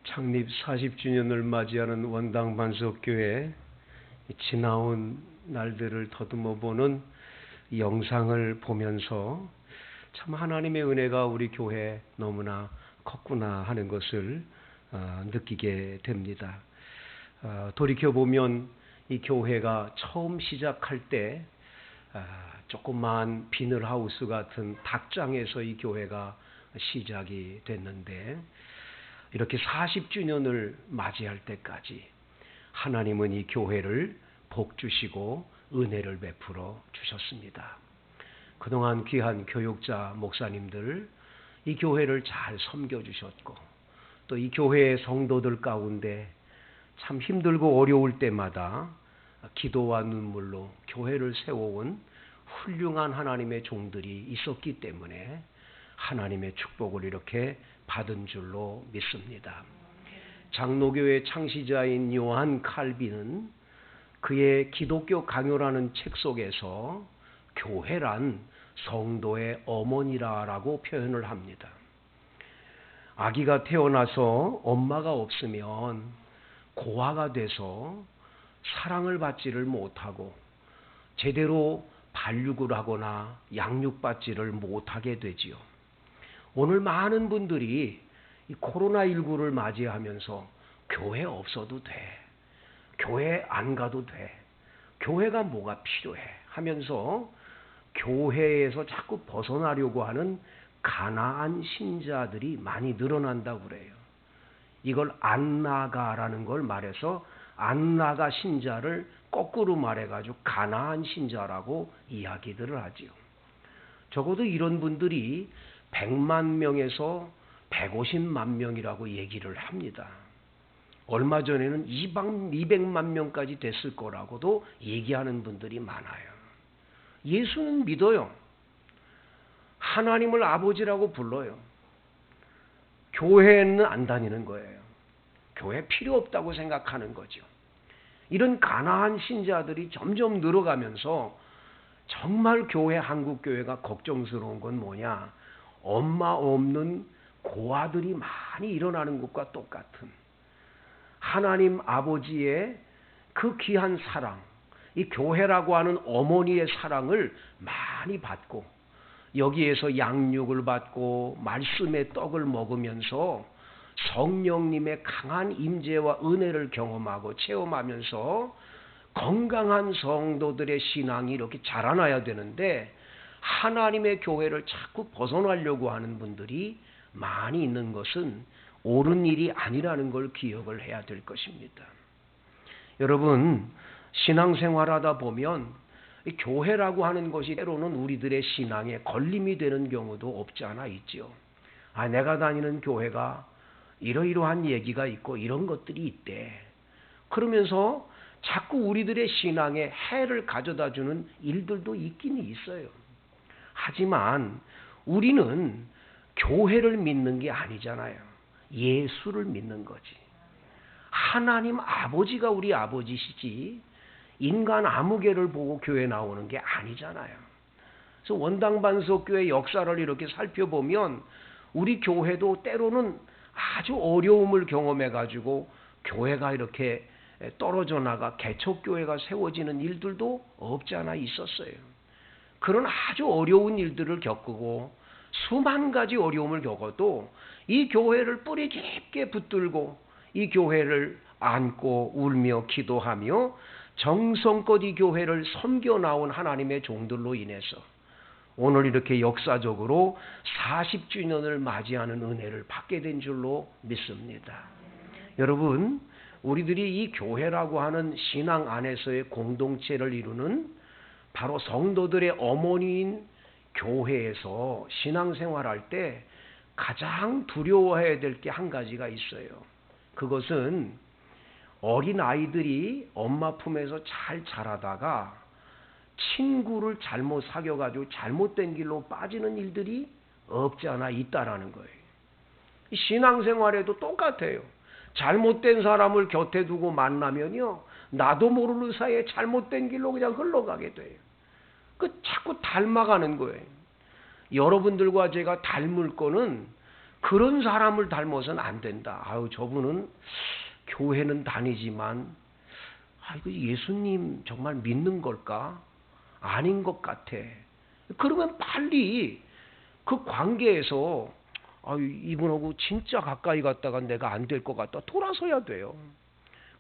창립 40주년을 맞이하는 원당 반석교회 지나온 날들을 더듬어 보는 영상을 보면서 참 하나님의 은혜가 우리 교회에 너무나 컸구나 하는 것을 느끼게 됩니다. 돌이켜보면 이 교회가 처음 시작할 때 조그만 비늘하우스 같은 닭장에서 이 교회가 시작이 됐는데 이렇게 40주년을 맞이할 때까지 하나님은 이 교회를 복 주시고 은혜를 베풀어 주셨습니다. 그동안 귀한 교육자 목사님들 이 교회를 잘 섬겨주셨고 또 이 교회의 성도들 가운데 참 힘들고 어려울 때마다 기도와 눈물로 교회를 세워온 훌륭한 하나님의 종들이 있었기 때문에 하나님의 축복을 이렇게 받은 줄로 믿습니다. 장로교회 창시자인 요한 칼빈은 그의 기독교 강요라는 책 속에서 교회란 성도의 어머니라고 표현을 합니다. 아기가 태어나서 엄마가 없으면 고아가 돼서 사랑을 받지를 못하고 제대로 발육을 하거나 양육받지를 못하게 되지요. 오늘 많은 분들이 이 코로나19를 맞이하면서 교회 없어도 돼. 교회 안 가도 돼. 교회가 뭐가 필요해 하면서 교회에서 자꾸 벗어나려고 하는 가나안 신자들이 많이 늘어난다고 그래요. 이걸 안 나가라는 걸 말해서 안 나가 신자를 거꾸로 말해가지고 가나안 신자라고 이야기들을 하지요. 적어도 이런 분들이 100만 명에서 150만 명이라고 얘기를 합니다. 얼마 전에는 200만 명까지 됐을 거라고도 얘기하는 분들이 많아요. 예수는 믿어요. 하나님을 아버지라고 불러요. 교회는 안 다니는 거예요. 교회 필요 없다고 생각하는 거죠. 이런 가나안 신자들이 점점 늘어가면서 정말 교회, 한국교회가 걱정스러운 건 뭐냐? 엄마 없는 고아들이 많이 일어나는 것과 똑같은 하나님 아버지의 그 귀한 사랑, 이 교회라고 하는 어머니의 사랑을 많이 받고 여기에서 양육을 받고 말씀의 떡을 먹으면서 성령님의 강한 임재와 은혜를 경험하고 체험하면서 건강한 성도들의 신앙이 이렇게 자라나야 되는데 하나님의 교회를 자꾸 벗어나려고 하는 분들이 많이 있는 것은 옳은 일이 아니라는 걸 기억을 해야 될 것입니다. 여러분, 신앙생활하다 보면 교회라고 하는 것이 때로는 우리들의 신앙에 걸림이 되는 경우도 없지 않아 있죠. 내가 다니는 교회가 이러이러한 얘기가 있고 이런 것들이 있대. 그러면서 자꾸 우리들의 신앙에 해를 가져다 주는 일들도 있긴 있어요. 하지만 우리는 교회를 믿는 게 아니잖아요. 예수를 믿는 거지. 하나님 아버지가 우리 아버지시지 인간 아무개를 보고 교회 나오는 게 아니잖아요. 그래서 원당반석교회 역사를 이렇게 살펴보면 우리 교회도 때로는 아주 어려움을 경험해가지고 교회가 이렇게 떨어져 나가 개척교회가 세워지는 일들도 없지 않아 있었어요. 그런 아주 어려운 일들을 겪고 수만 가지 어려움을 겪어도 이 교회를 뿌리 깊게 붙들고 이 교회를 안고 울며 기도하며 정성껏 이 교회를 섬겨나온 하나님의 종들로 인해서 오늘 이렇게 역사적으로 40주년을 맞이하는 은혜를 받게 된 줄로 믿습니다. 여러분, 우리들이 이 교회라고 하는 신앙 안에서의 공동체를 이루는 바로 성도들의 어머니인 교회에서 신앙생활할 때 가장 두려워해야 될 게 한 가지가 있어요. 그것은 어린 아이들이 엄마 품에서 잘 자라다가 친구를 잘못 사귀어가지고 잘못된 길로 빠지는 일들이 없지 않아 있다라는 거예요. 신앙생활에도 똑같아요. 잘못된 사람을 곁에 두고 만나면요, 나도 모르는 사이에 잘못된 길로 그냥 흘러가게 돼요. 자꾸 닮아가는 거예요. 여러분들과 제가 닮을 거는 그런 사람을 닮아서는 안 된다. 아유, 저분은 교회는 다니지만 이거 예수님 정말 믿는 걸까? 아닌 것 같아. 그러면 빨리 그 관계에서 이분하고 진짜 가까이 갔다가 내가 안 될 것 같다 돌아서야 돼요.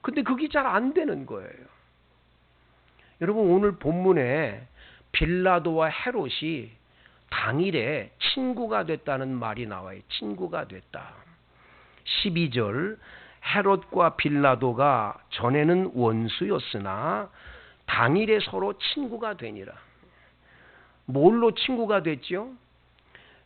근데 그게 잘 안 되는 거예요. 여러분, 오늘 본문에 빌라도와 헤롯이 당일에 친구가 됐다는 말이 나와요. 친구가 됐다. 12절, 헤롯과 빌라도가 전에는 원수였으나 당일에 서로 친구가 되니라. 뭘로 친구가 됐죠?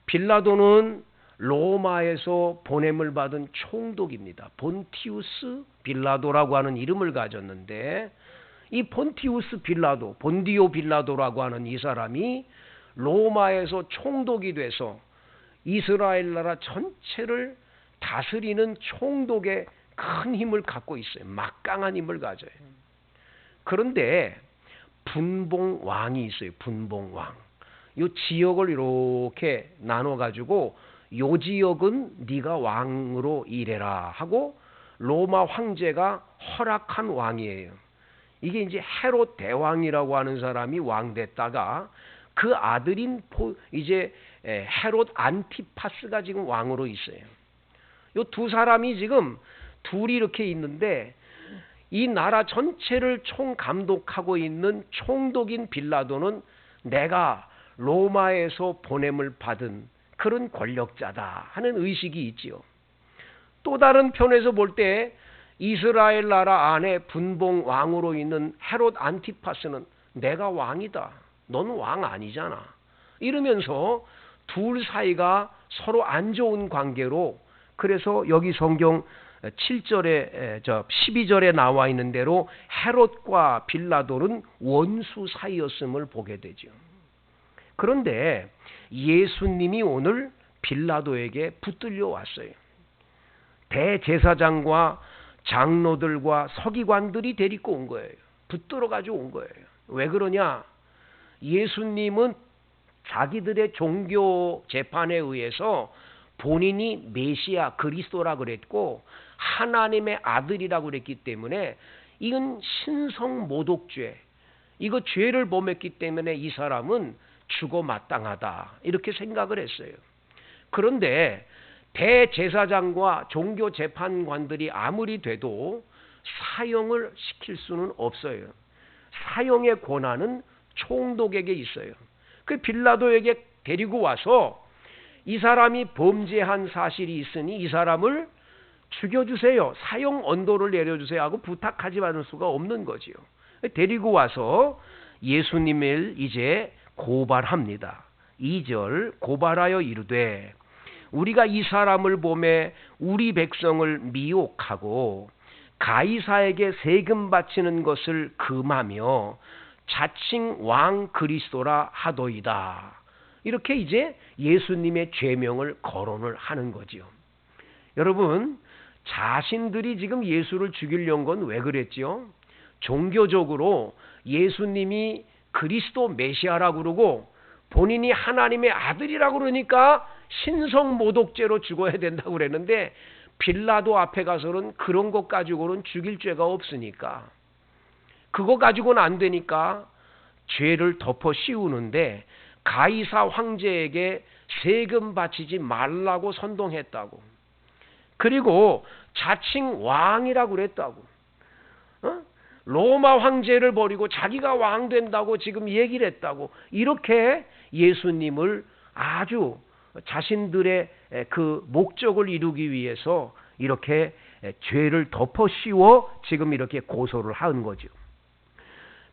빌라도는 로마에서 보냄을 받은 총독입니다. 본티우스 빌라도라고 하는 이름을 가졌는데, 이 본티우스 빌라도, 본디오 빌라도라고 하는 이 사람이 로마에서 총독이 돼서 이스라엘 나라 전체를 다스리는 총독의 큰 힘을 갖고 있어요. 막강한 힘을 가져요. 그런데 분봉왕이 있어요. 분봉왕. 이 지역을 이렇게 나눠가지고 요 지역은 네가 왕으로 일해라 하고 로마 황제가 허락한 왕이에요. 이게 이제 헤롯 대왕이라고 하는 사람이 왕 됐다가 그 아들인 이제 헤롯 안티파스가 지금 왕으로 있어요. 요 두 사람이 지금 둘이 이렇게 있는데, 이 나라 전체를 총감독하고 있는 총독인 빌라도는 내가 로마에서 보냄을 받은 그런 권력자다 하는 의식이 있지요. 또 다른 편에서 볼 때 이스라엘 나라 안에 분봉 왕으로 있는 헤롯 안티파스는 내가 왕이다, 넌 왕 아니잖아, 이러면서 둘 사이가 서로 안 좋은 관계로, 그래서 여기 성경 7절에 12절에 나와 있는 대로 헤롯과 빌라도는 원수 사이였음을 보게 되죠. 그런데 예수님이 오늘 빌라도에게 붙들려 왔어요. 대제사장과 장로들과 서기관들이 데리고 온 거예요. 붙들어 가지고 온 거예요. 왜 그러냐? 예수님은 자기들의 종교 재판에 의해서 본인이 메시아 그리스도라 그랬고 하나님의 아들이라고 그랬기 때문에 이건 신성 모독죄, 이거 죄를 범했기 때문에 이 사람은 죽어 마땅하다 이렇게 생각을 했어요. 그런데 대제사장과 종교 재판관들이 아무리 돼도 사형을 시킬 수는 없어요. 사형의 권한은 총독에게 있어요. 그 빌라도에게 데리고 와서 이 사람이 범죄한 사실이 있으니 이 사람을 죽여주세요, 사형 언도를 내려주세요 하고 부탁하지 않을 수가 없는 거지요. 데리고 와서 예수님을 이제 고발합니다. 2절, 고발하여 이르되 우리가 이 사람을 보매 우리 백성을 미혹하고 가이사에게 세금 바치는 것을 금하며 자칭 왕 그리스도라 하도이다. 이렇게 이제 예수님의 죄명을 거론을 하는 거지요. 여러분, 자신들이 지금 예수를 죽이려는 건 왜 그랬지요? 종교적으로 예수님이 그리스도 메시아라고 그러고 본인이 하나님의 아들이라고 그러니까 신성모독죄로 죽어야 된다고 그랬는데, 빌라도 앞에 가서는 그런 것 가지고는 죽일 죄가 없으니까, 그거 가지고는 안 되니까 죄를 덮어 씌우는데 가이사 황제에게 세금 바치지 말라고 선동했다고. 그리고 자칭 왕이라고 그랬다고. 로마 황제를 버리고 자기가 왕 된다고 지금 얘기를 했다고. 이렇게 예수님을 아주 자신들의 그 목적을 이루기 위해서 이렇게 죄를 덮어 씌워 지금 이렇게 고소를 한 거죠.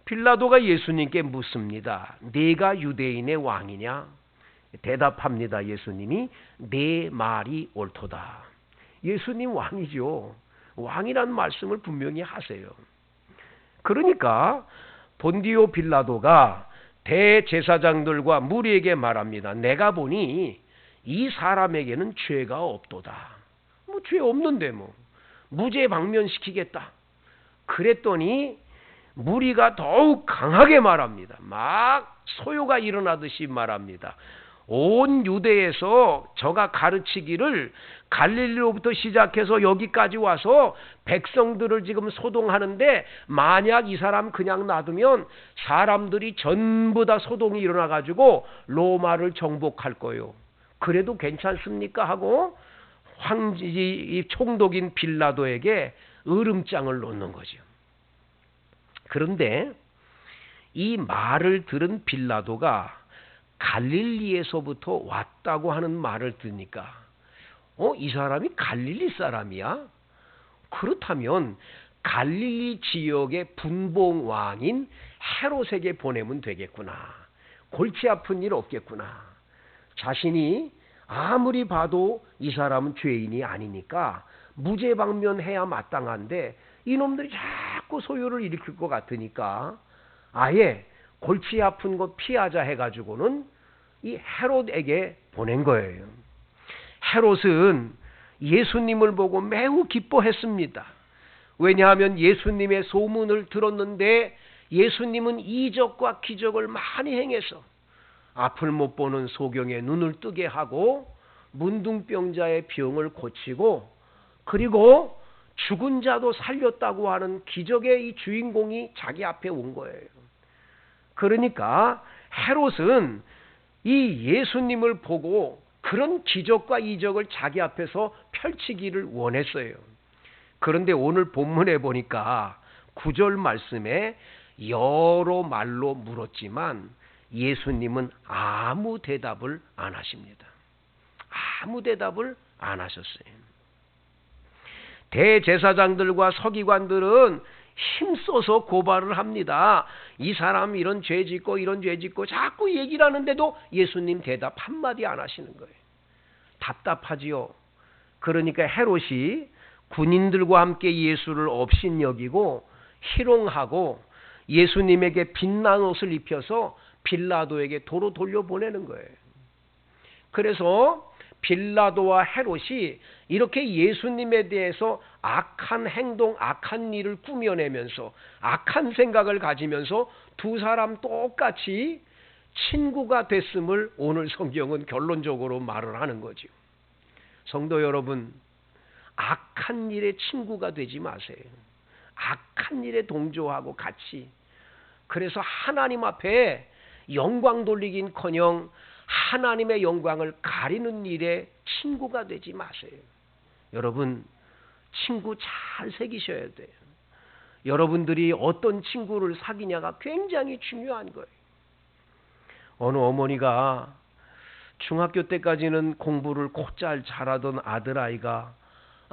빌라도가 예수님께 묻습니다. 네가 유대인의 왕이냐? 대답합니다. 예수님이 네 말이 옳도다. 예수님 왕이죠. 왕이라는 말씀을 분명히 하세요. 그러니까 본디오 빌라도가 대제사장들과 무리에게 말합니다. 내가 보니 이 사람에게는 죄가 없도다. 뭐 죄 없는데 뭐 무죄 방면시키겠다. 그랬더니 무리가 더욱 강하게 말합니다. 막 소요가 일어나듯이 말합니다. 온 유대에서 저가 가르치기를 갈릴리로부터 시작해서 여기까지 와서 백성들을 지금 소동하는데, 만약 이 사람 그냥 놔두면 사람들이 전부 다 소동이 일어나가지고 로마를 정복할 거예요. 그래도 괜찮습니까? 하고 황지 총독인 빌라도에게 으름장을 놓는 거죠. 그런데 이 말을 들은 빌라도가 갈릴리에서부터 왔다고 하는 말을 듣니까 이 사람이 갈릴리 사람이야? 그렇다면 갈릴리 지역의 분봉왕인 헤롯에게 보내면 되겠구나. 골치 아픈 일 없겠구나. 자신이 아무리 봐도 이 사람은 죄인이 아니니까 무죄방면해야 마땅한데 이놈들이 자꾸 소요를 일으킬 것 같으니까 아예 골치 아픈 것 피하자 해가지고는 이 헤롯에게 보낸 거예요. 헤롯은 예수님을 보고 매우 기뻐했습니다. 왜냐하면 예수님의 소문을 들었는데 예수님은 이적과 기적을 많이 행해서 앞을 못 보는 소경의 눈을 뜨게 하고 문둥병자의 병을 고치고 그리고 죽은 자도 살렸다고 하는 기적의 이 주인공이 자기 앞에 온 거예요. 그러니까 헤롯은 이 예수님을 보고 그런 기적과 이적을 자기 앞에서 펼치기를 원했어요. 그런데 오늘 본문에 보니까 9절 말씀에 여러 말로 물었지만 예수님은 아무 대답을 안 하십니다. 아무 대답을 안 하셨어요. 대제사장들과 서기관들은 힘써서 고발을 합니다. 이 사람 이런 죄 짓고 이런 죄 짓고 자꾸 얘기를 하는데도 예수님 대답 한마디 안 하시는 거예요. 답답하지요. 그러니까 헤롯이 군인들과 함께 예수를 업신여기고 희롱하고 예수님에게 빛난 옷을 입혀서 빌라도에게 도로 돌려보내는 거예요. 그래서 빌라도와 헤롯이 이렇게 예수님에 대해서 악한 행동, 악한 일을 꾸며내면서 악한 생각을 가지면서 두 사람 똑같이 친구가 됐음을 오늘 성경은 결론적으로 말을 하는 거죠. 성도 여러분, 악한 일에 친구가 되지 마세요. 악한 일에 동조하고 같이. 그래서 하나님 앞에 영광 돌리긴커녕 하나님의 영광을 가리는 일에 친구가 되지 마세요. 여러분, 친구 잘 새기셔야 돼요. 여러분들이 어떤 친구를 사귀냐가 굉장히 중요한 거예요. 어느 어머니가 중학교 때까지는 공부를 곧잘 잘하던 아들아이가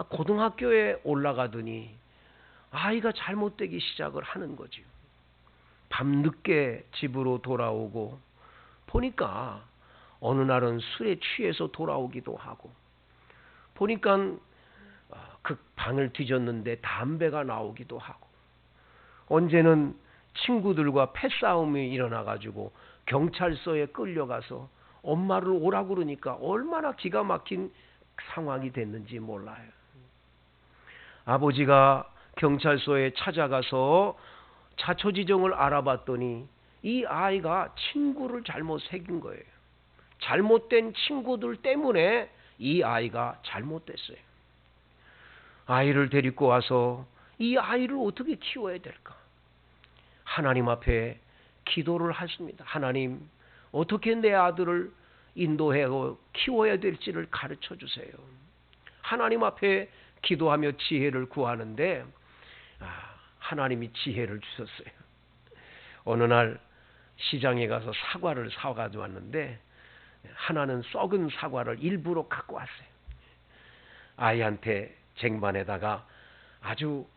고등학교에 올라가더니 아이가 잘못되기 시작을 하는 거죠. 밤늦게 집으로 돌아오고 보니까 어느 날은 술에 취해서 돌아오기도 하고 보니까 그 방을 뒤졌는데 담배가 나오기도 하고 언제는 친구들과 패싸움이 일어나가지고 경찰서에 끌려가서 엄마를 오라고 그러니까 얼마나 기가 막힌 상황이 됐는지 몰라요. 아버지가 경찰서에 찾아가서 자초지종을 알아봤더니 이 아이가 친구를 잘못 새긴 거예요. 잘못된 친구들 때문에 이 아이가 잘못됐어요. 아이를 데리고 와서 이 아이를 어떻게 키워야 될까? 하나님 앞에 기도를 하십니다. 하나님, 어떻게 내 아들을 인도하고 키워야 될지를 가르쳐 주세요. 하나님 앞에 기도하며 지혜를 구하는데 하나님이 지혜를 주셨어요. 어느 날 시장에 가서 사과를 사가지고 왔는데 하나는 썩은 사과를 일부러 갖고 왔어요. 아이한테 쟁반에다가 아주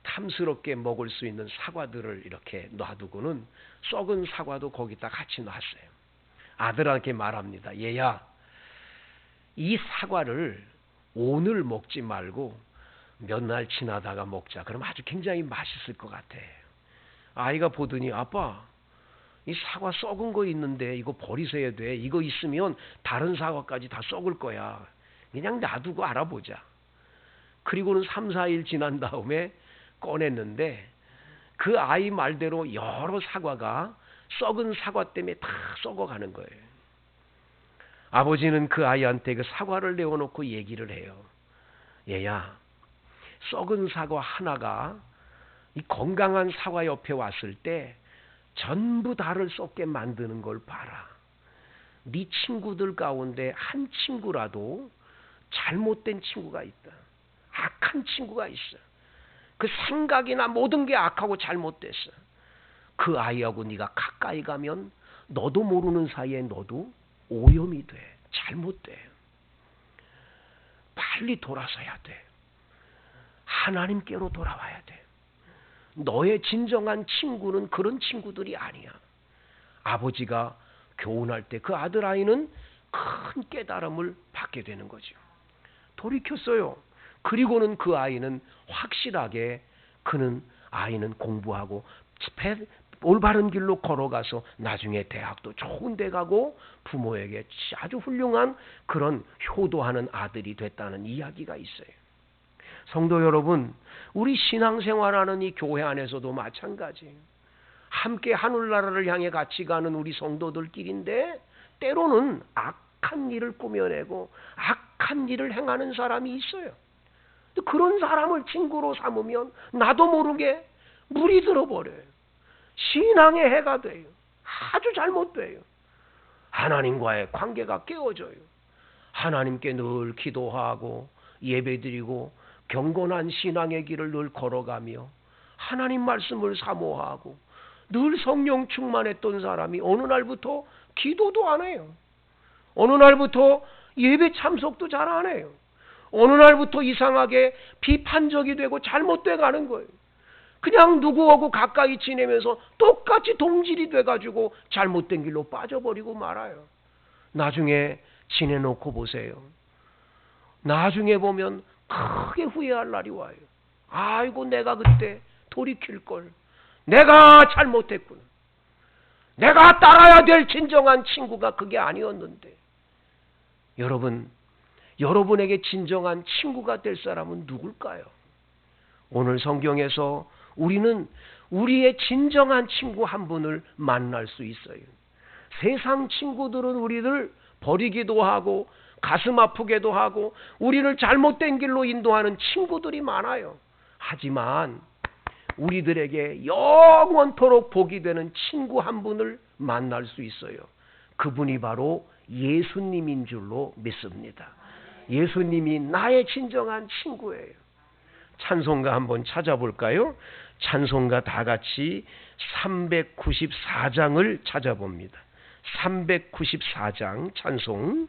탐스럽게 먹을 수 있는 사과들을 이렇게 놔두고는 썩은 사과도 거기다 같이 놨어요. 아들한테 말합니다. 얘야, 이 사과를 오늘 먹지 말고 몇 날 지나다가 먹자. 그럼 아주 굉장히 맛있을 것 같아. 아이가 보더니 아빠, 이 사과 썩은 거 있는데 이거 버리셔야 돼. 이거 있으면 다른 사과까지 다 썩을 거야. 그냥 놔두고 알아보자. 그리고는 3, 4일 지난 다음에 꺼냈는데 그 아이 말대로 여러 사과가 썩은 사과 때문에 다 썩어가는 거예요. 아버지는 그 아이한테 그 사과를 내어놓고 얘기를 해요. 얘야, 썩은 사과 하나가 이 건강한 사과 옆에 왔을 때 전부 다를 썩게 만드는 걸 봐라. 네 친구들 가운데 한 친구라도 잘못된 친구가 있다. 악한 친구가 있어. 그 생각이나 모든 게 악하고 잘못됐어. 그 아이하고 네가 가까이 가면 너도 모르는 사이에 너도 오염이 돼. 잘못돼. 빨리 돌아서야 돼. 하나님께로 돌아와야 돼. 너의 진정한 친구는 그런 친구들이 아니야. 아버지가 교훈할 때 그 아들아이는 큰 깨달음을 받게 되는 거죠. 돌이켰어요. 그리고는 그 아이는 확실하게 아이는 공부하고 올바른 길로 걸어가서 나중에 대학도 좋은 데 가고 부모에게 아주 훌륭한 그런 효도하는 아들이 됐다는 이야기가 있어요. 성도 여러분, 우리 신앙생활하는 이 교회 안에서도 마찬가지예요. 함께 하늘나라를 향해 같이 가는 우리 성도들끼리인데 때로는 악한 일을 꾸며내고 악한 일을 행하는 사람이 있어요. 그런 사람을 친구로 삼으면 나도 모르게 물이 들어버려요. 신앙의 해가 돼요. 아주 잘못돼요. 하나님과의 관계가 깨어져요. 하나님께 늘 기도하고 예배드리고 경건한 신앙의 길을 늘 걸어가며 하나님 말씀을 사모하고 늘 성령 충만했던 사람이 어느 날부터 기도도 안 해요. 어느 날부터 예배 참석도 잘 안 해요. 어느 날부터 이상하게 비판적이 되고 잘못돼 가는 거예요. 그냥 누구하고 가까이 지내면서 똑같이 동질이 돼가지고 잘못된 길로 빠져버리고 말아요. 나중에 지내놓고 보세요. 나중에 보면 크게 후회할 날이 와요. 아이고 내가 그때 돌이킬걸. 내가 잘못했구나. 내가 따라야 될 진정한 친구가 그게 아니었는데. 여러분에게 진정한 친구가 될 사람은 누굴까요? 오늘 성경에서 우리는 우리의 진정한 친구 한 분을 만날 수 있어요. 세상 친구들은 우리를 버리기도 하고 가슴 아프게도 하고 우리를 잘못된 길로 인도하는 친구들이 많아요. 하지만 우리들에게 영원토록 복이 되는 친구 한 분을 만날 수 있어요. 그분이 바로 예수님인 줄로 믿습니다. 예수님이 나의 진정한 친구예요. 찬송가 한번 찾아볼까요? 찬송가 다 같이 394장을 찾아봅니다. 394장 찬송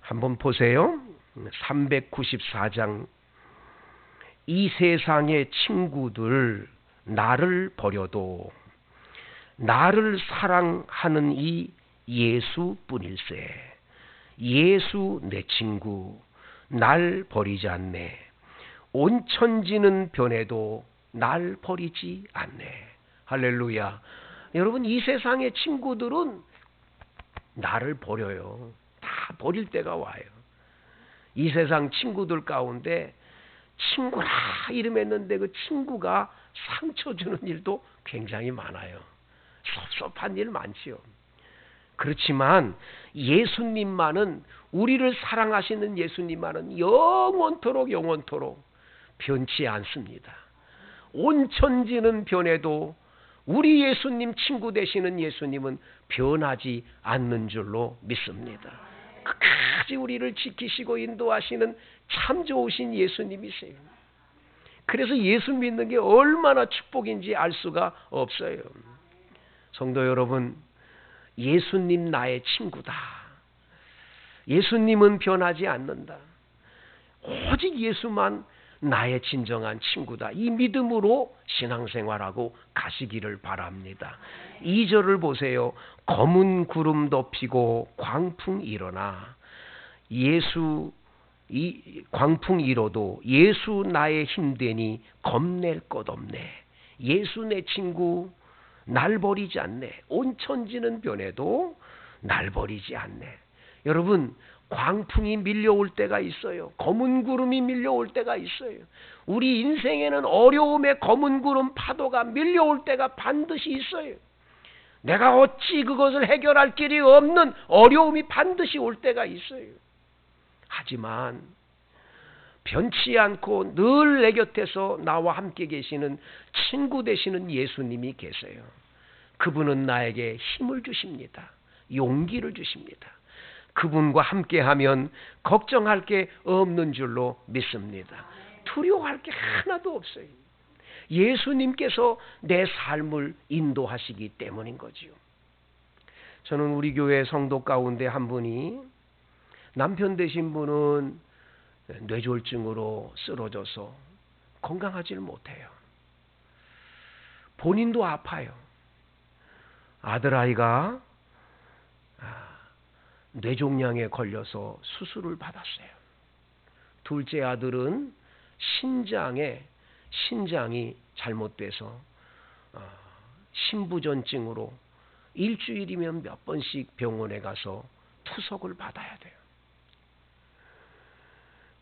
한번 보세요. 394장. 이 세상의 친구들 나를 버려도 나를 사랑하는 이 예수뿐일세. 예수 내 친구 날 버리지 않네. 온 천지는 변해도 날 버리지 않네. 할렐루야. 여러분, 이 세상의 친구들은 나를 버려요. 다 버릴 때가 와요. 이 세상 친구들 가운데 친구라 이름했는데 그 친구가 상처 주는 일도 굉장히 많아요. 섭섭한 일 많지요. 그렇지만 예수님만은, 우리를 사랑하시는 예수님만은 영원토록 변치 않습니다. 온 천지는 변해도 우리 예수님 친구 되시는 예수님은 변하지 않는 줄로 믿습니다. 끝까지 우리를 지키시고 인도하시는 참 좋으신 예수님이세요. 그래서 예수 믿는 게 얼마나 축복인지 알 수가 없어요. 성도 여러분, 예수님 나의 친구다. 예수님은 변하지 않는다. 오직 예수만 나의 진정한 친구다. 이 믿음으로 신앙생활하고 가시기를 바랍니다. 2절을 보세요. 검은 구름 덮이고 광풍 일어나 광풍 일어도 예수 나의 힘되니 겁낼 것 없네. 예수 내 친구 날 버리지 않네. 온 천지는 변해도 날 버리지 않네. 여러분, 광풍이 밀려올 때가 있어요. 검은 구름이 밀려올 때가 있어요. 우리 인생에는 어려움의 검은 구름 파도가 밀려올 때가 반드시 있어요. 내가 어찌 그것을 해결할 길이 없는 어려움이 반드시 올 때가 있어요. 하지만 변치 않고 늘 내 곁에서 나와 함께 계시는 친구 되시는 예수님이 계세요. 그분은 나에게 힘을 주십니다. 용기를 주십니다. 그분과 함께하면 걱정할 게 없는 줄로 믿습니다. 두려워할 게 하나도 없어요. 예수님께서 내 삶을 인도하시기 때문인 거지요. 저는 우리 교회 성도 가운데 한 분이, 남편 되신 분은 뇌졸중으로 쓰러져서 건강하지를 못해요. 본인도 아파요. 아들아이가 뇌종양에 걸려서 수술을 받았어요. 둘째 아들은 신장이 잘못돼서 신부전증으로 일주일이면 몇 번씩 병원에 가서 투석을 받아야 돼요.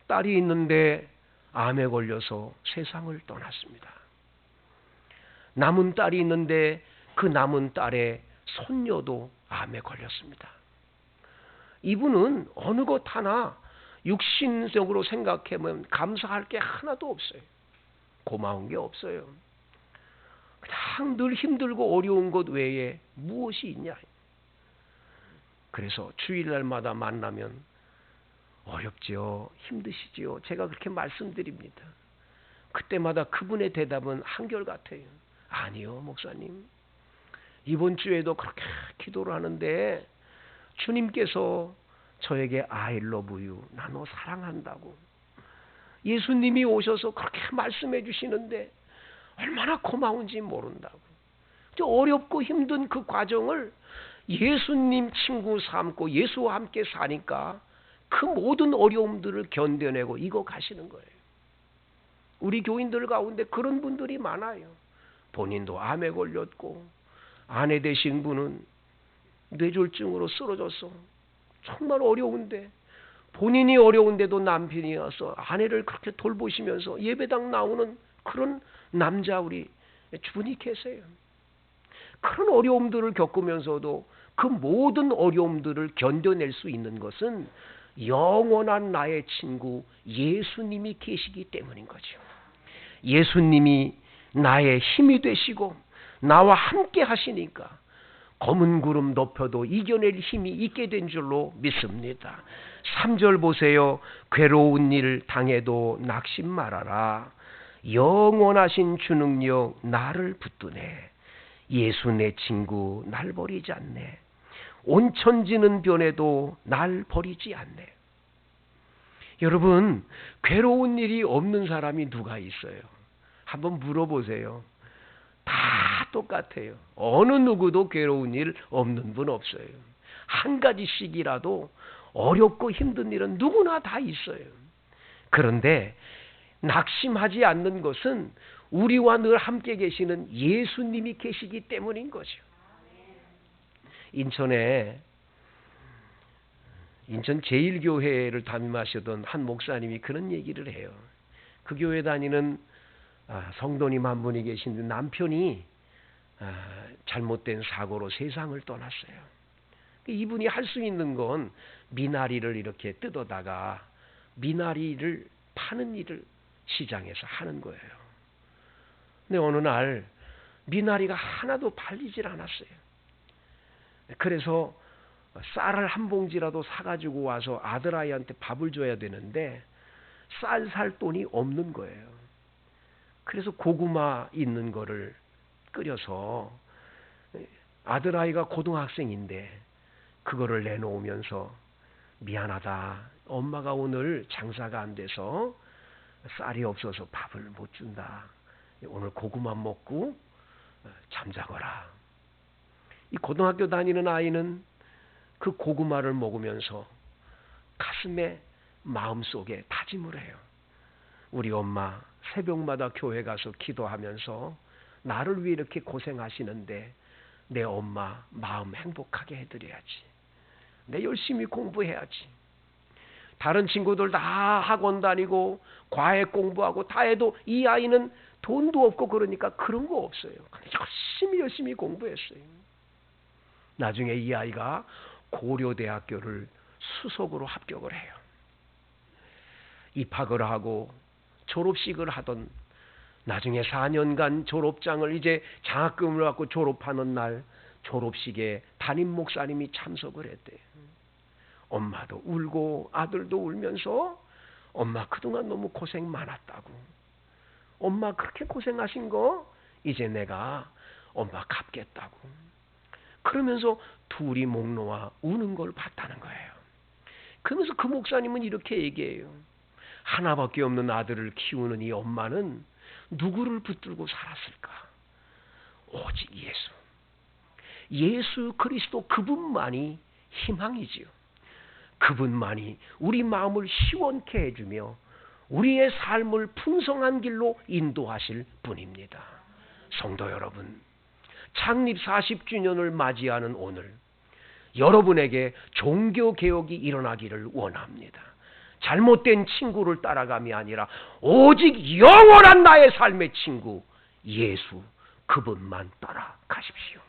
딸이 있는데 암에 걸려서 세상을 떠났습니다. 남은 딸이 있는데 그 남은 딸의 손녀도 암에 걸렸습니다. 이분은 어느 것 하나 육신적으로 생각하면 감사할 게 하나도 없어요. 고마운 게 없어요. 그냥 늘 힘들고 어려운 것 외에 무엇이 있냐. 그래서 주일날마다 만나면 어렵지요, 힘드시지요, 제가 그렇게 말씀드립니다. 그때마다 그분의 대답은 한결같아요. 아니요, 목사님, 이번 주에도 그렇게 기도를 하는데 주님께서 저에게 I love you, 나 너 사랑한다고 예수님이 오셔서 그렇게 말씀해 주시는데 얼마나 고마운지 모른다고. 어렵고 힘든 그 과정을 예수님 친구 삼고 예수와 함께 사니까 그 모든 어려움들을 견뎌내고 이거 가시는 거예요. 우리 교인들 가운데 그런 분들이 많아요. 본인도 암에 걸렸고 아내 되신 분은 뇌졸중으로 쓰러져서 정말 어려운데, 본인이 어려운데도 남편이 와서 아내를 그렇게 돌보시면서 예배당 나오는 그런 남자 우리 주분이 계세요. 그런 어려움들을 겪으면서도 그 모든 어려움들을 견뎌낼 수 있는 것은 영원한 나의 친구 예수님이 계시기 때문인 거죠. 예수님이 나의 힘이 되시고 나와 함께 하시니까 검은 구름 높여도 이겨낼 힘이 있게 된 줄로 믿습니다. 3절 보세요. 괴로운 일 당해도 낙심 말아라. 영원하신 주 능력 나를 붙드네. 예수 내 친구 날 버리지 않네. 온 천지는 변해도 날 버리지 않네. 여러분, 괴로운 일이 없는 사람이 누가 있어요? 한번 물어보세요. 다 똑같아요. 어느 누구도 괴로운 일 없는 분 없어요. 한 가지씩이라도 어렵고 힘든 일은 누구나 다 있어요. 그런데 낙심하지 않는 것은 우리와 늘 함께 계시는 예수님이 계시기 때문인 거죠. 인천 제1교회를 담임하시던 한 목사님이 그런 얘기를 해요. 그 교회 다니는 성도님 한 분이 계신데 남편이 잘못된 사고로 세상을 떠났어요. 이분이 할 수 있는 건 미나리를 이렇게 뜯어다가 미나리를 파는 일을 시장에서 하는 거예요. 근데 어느 날 미나리가 하나도 팔리질 않았어요. 그래서 쌀을 한 봉지라도 사가지고 와서 아들아이한테 밥을 줘야 되는데 쌀 살 돈이 없는 거예요. 그래서 고구마 있는 거를 끓여서 아들아이가 고등학생인데 그거를 내놓으면서 미안하다. 엄마가 오늘 장사가 안 돼서 쌀이 없어서 밥을 못 준다. 오늘 고구마 먹고 잠자거라. 이 고등학교 다니는 아이는 그 고구마를 먹으면서 가슴에 마음속에 다짐을 해요. 우리 엄마 새벽마다 교회 가서 기도하면서 나를 위해 이렇게 고생하시는데 내 엄마 마음 행복하게 해드려야지. 내 열심히 공부해야지. 다른 친구들 다 학원 다니고 과외 공부하고 다 해도 이 아이는 돈도 없고 그러니까 그런 거 없어요. 열심히 공부했어요. 나중에 이 아이가 고려대학교를 수석으로 합격을 해요. 입학을 하고 졸업식을 하던, 나중에 4년간 졸업장을 이제 장학금을 갖고 졸업하는 날 졸업식에 담임 목사님이 참석을 했대요. 엄마도 울고 아들도 울면서 엄마 그동안 너무 고생 많았다고. 엄마 그렇게 고생하신 거 이제 내가 엄마 갚겠다고. 그러면서 둘이 목 놓아 우는 걸 봤다는 거예요. 그러면서 그 목사님은 이렇게 얘기해요. 하나밖에 없는 아들을 키우는 이 엄마는 누구를 붙들고 살았을까? 오직 예수. 예수 그리스도 그분만이 희망이지요. 그분만이 우리 마음을 시원케 해주며 우리의 삶을 풍성한 길로 인도하실 분입니다. 성도 여러분, 창립 40주년을 맞이하는 오늘 여러분에게 종교개혁이 일어나기를 원합니다. 잘못된 친구를 따라감이 아니라 오직 영원한 나의 삶의 친구 예수 그분만 따라가십시오.